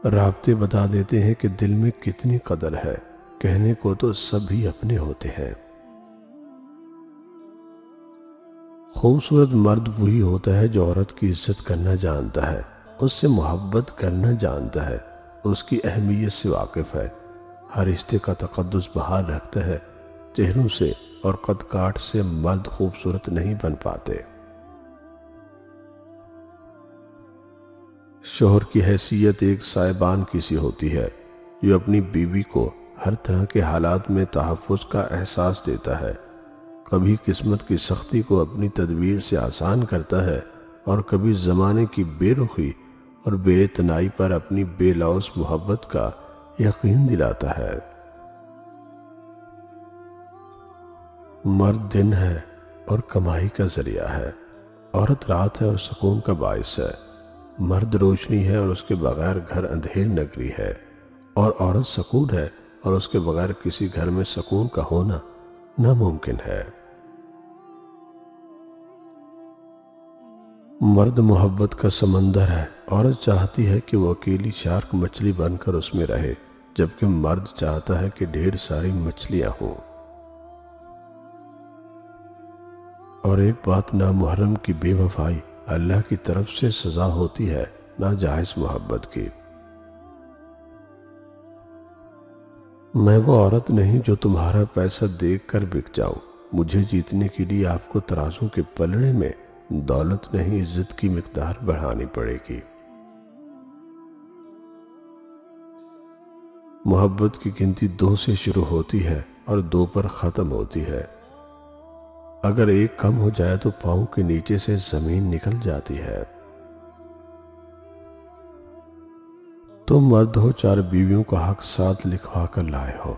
رابطے بتا دیتے ہیں کہ دل میں کتنی قدر ہے، کہنے کو تو سب ہی اپنے ہوتے ہیں۔ خوبصورت مرد وہی ہوتا ہے جو عورت کی عزت کرنا جانتا ہے، اس سے محبت کرنا جانتا ہے، اس کی اہمیت سے واقف ہے، ہر رشتے کا تقدس بحال رکھتا ہے۔ چہروں سے اور قد کاٹ سے مرد خوبصورت نہیں بن پاتے۔ شوہر کی حیثیت ایک سائبان کی سی ہوتی ہے جو اپنی بیوی کو ہر طرح کے حالات میں تحفظ کا احساس دیتا ہے۔ کبھی قسمت کی سختی کو اپنی تدبیر سے آسان کرتا ہے اور کبھی زمانے کی بے رخی اور بے اعتنائی پر اپنی بے لوث محبت کا یقین دلاتا ہے۔ مرد دن ہے اور کمائی کا ذریعہ ہے، عورت رات ہے اور سکون کا باعث ہے۔ مرد روشنی ہے اور اس کے بغیر گھر اندھیر نگری ہے، اور عورت سکون ہے اور اس کے بغیر کسی گھر میں سکون کا ہونا ناممکن ہے۔ مرد محبت کا سمندر ہے، عورت چاہتی ہے کہ وہ اکیلی شارک مچھلی بن کر اس میں رہے، جبکہ مرد چاہتا ہے کہ ڈھیر ساری مچھلیاں ہوں۔ اور ایک بات، نامحرم کی بے وفائی اللہ کی طرف سے سزا ہوتی ہے، ناجائز محبت کی۔ میں وہ عورت نہیں جو تمہارا پیسہ دیکھ کر بک جاؤں، مجھے جیتنے کے لیے آپ کو ترازوں کے پلڑے میں دولت نہیں عزت کی مقدار بڑھانی پڑے گی۔ محبت کی گنتی 2 سے شروع ہوتی ہے اور 2 پر ختم ہوتی ہے۔ اگر ایک کم ہو جائے تو پاؤں کے نیچے سے زمین نکل جاتی ہے۔ تم مرد ہو، 4 بیویوں کا حق ساتھ لکھوا کر لائے ہو۔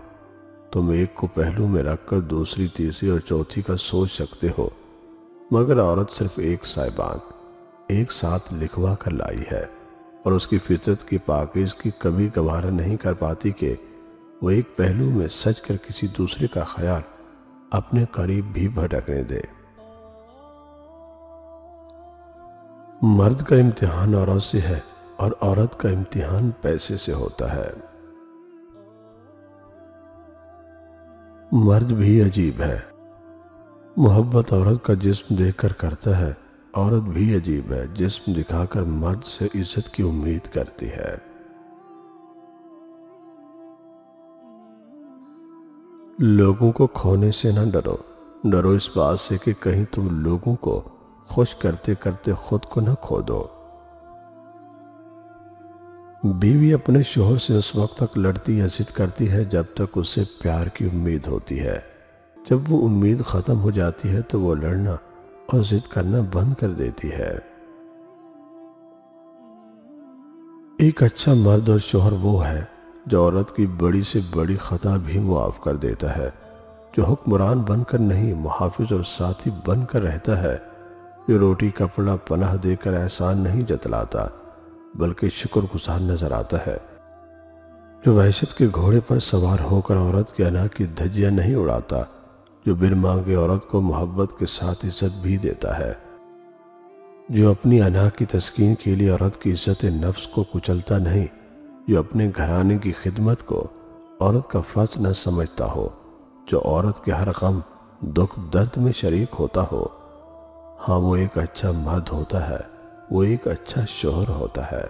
تم ایک کو پہلو میں رکھ کر دوسری، تیسری اور چوتھی کا سوچ سکتے ہو، مگر عورت صرف ایک سائبان ایک ساتھ لکھوا کر لائی ہے، اور اس کی فطرت کی پاکیزگی کبھی گوارا نہیں کر پاتی کہ وہ ایک پہلو میں سج کر کسی دوسرے کا خیال اپنے قریب بھی بھٹکنے دے۔ مرد کا امتحان عورت سے ہے اور عورت کا امتحان پیسے سے ہوتا ہے۔ مرد بھی عجیب ہے، محبت عورت کا جسم دیکھ کر کرتا ہے، عورت بھی عجیب ہے، جسم دکھا کر مرد سے عزت کی امید کرتی ہے۔ لوگوں کو کھونے سے نہ ڈرو، ڈرو اس بات سے کہ کہیں تم لوگوں کو خوش کرتے کرتے خود کو نہ کھو دو۔ بیوی اپنے شوہر سے اس وقت تک لڑتی یا ضد کرتی ہے جب تک اس سے پیار کی امید ہوتی ہے۔ جب وہ امید ختم ہو جاتی ہے تو وہ لڑنا اور ضد کرنا بند کر دیتی ہے۔ ایک اچھا مرد اور شوہر وہ ہے جو عورت کی بڑی سے بڑی خطا بھی معاف کر دیتا ہے، جو حکمران بن کر نہیں، محافظ اور ساتھی بن کر رہتا ہے، جو روٹی کپڑا پناہ دے کر احسان نہیں جتلاتا بلکہ شکر گزار نظر آتا ہے، جو وحشت کے گھوڑے پر سوار ہو کر عورت کے انا کی دھجیاں نہیں اڑاتا، جو بن مانگے عورت کو محبت کے ساتھ عزت بھی دیتا ہے، جو اپنی انا کی تسکین کے لیے عورت کی عزت نفس کو کچلتا نہیں، جو اپنے گھرانے کی خدمت کو عورت کا فرض نہ سمجھتا ہو، جو عورت کے ہر غم دکھ درد میں شریک ہوتا ہو۔ ہاں، وہ ایک اچھا مرد ہوتا ہے، وہ ایک اچھا شوہر ہوتا ہے۔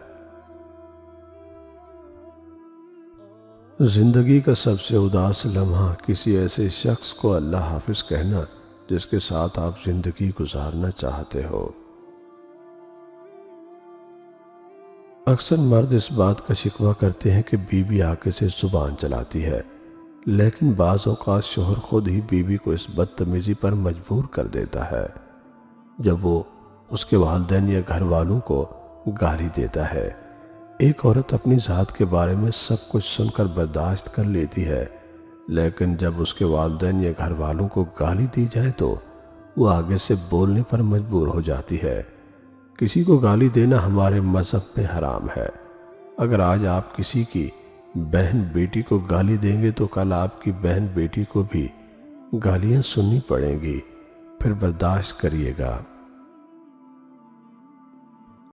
زندگی کا سب سے اداس لمحہ کسی ایسے شخص کو اللہ حافظ کہنا جس کے ساتھ آپ زندگی گزارنا چاہتے ہو۔ اکثر مرد اس بات کا شکوہ کرتے ہیں کہ بیوی آگے سے زبان چلاتی ہے، لیکن بعض اوقات شوہر خود ہی بیوی کو اس بدتمیزی پر مجبور کر دیتا ہے جب وہ اس کے والدین یا گھر والوں کو گالی دیتا ہے۔ ایک عورت اپنی ذات کے بارے میں سب کچھ سن کر برداشت کر لیتی ہے، لیکن جب اس کے والدین یا گھر والوں کو گالی دی جائے تو وہ آگے سے بولنے پر مجبور ہو جاتی ہے۔ کسی کو گالی دینا ہمارے مذہب میں حرام ہے۔ اگر آج آپ کسی کی بہن بیٹی کو گالی دیں گے تو کل آپ کی بہن بیٹی کو بھی گالیاں سننی پڑیں گی، پھر برداشت کریے گا۔